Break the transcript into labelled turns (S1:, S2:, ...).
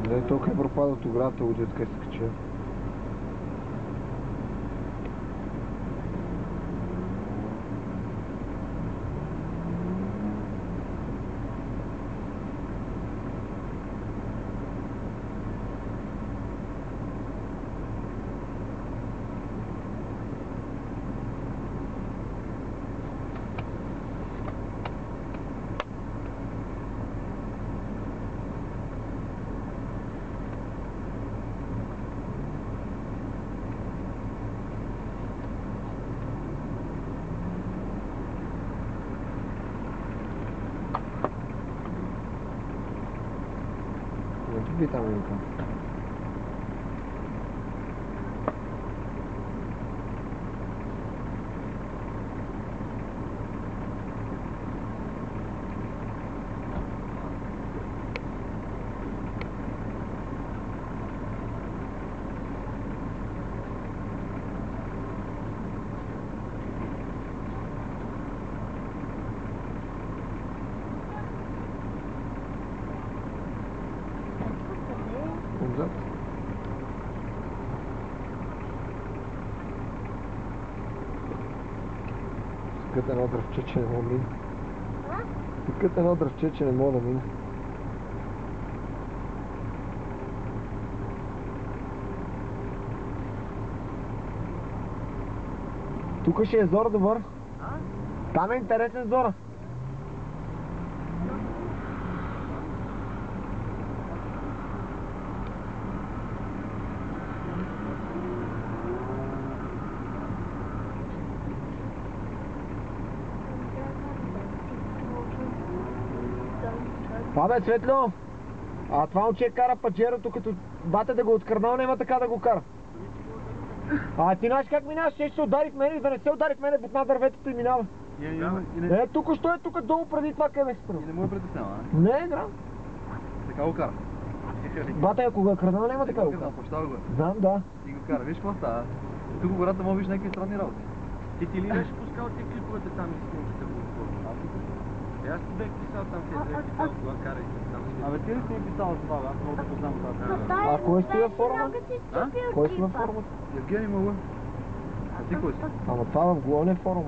S1: Не, толкова е пропадал от оградата, от детска се кача. Не би там и там. Отзад. Такът едно дръвче, че не мога да мине. Такът едно дръвче, че не мога да мине. Тук ще е Зора добър. Там е интересен Зора. Това бе, Светло! А това момче кара паджерото, като бата да го откърнал, няма така да го кара. А ти знаеш как минаваш, ще се удари в мене и да не се удари в мене, бутна дърветото и минава. Тук що е тук долу преди това къде се спрял.
S2: И не му е притеснява, а?
S1: Не, грам.
S2: Така го кара.
S1: Бата, ако го е кърнал, няма така го кара.
S2: Пощава го е.
S1: Знам, да.
S2: И го кара. Виж какво става? Тук в гората мога виж някакви странни работи.
S3: Ти ли беше пускал те клиповете там и снимките го отворно? Аз ти бех писал там, където е писал, кога карайте там.
S2: Абе ти ли си ми писал за това, бе? Аз много да знам това.
S1: А кой си във форма? Кой си във форма?
S2: Евгений мога. А ти кой си?
S1: Ама това в главния форум.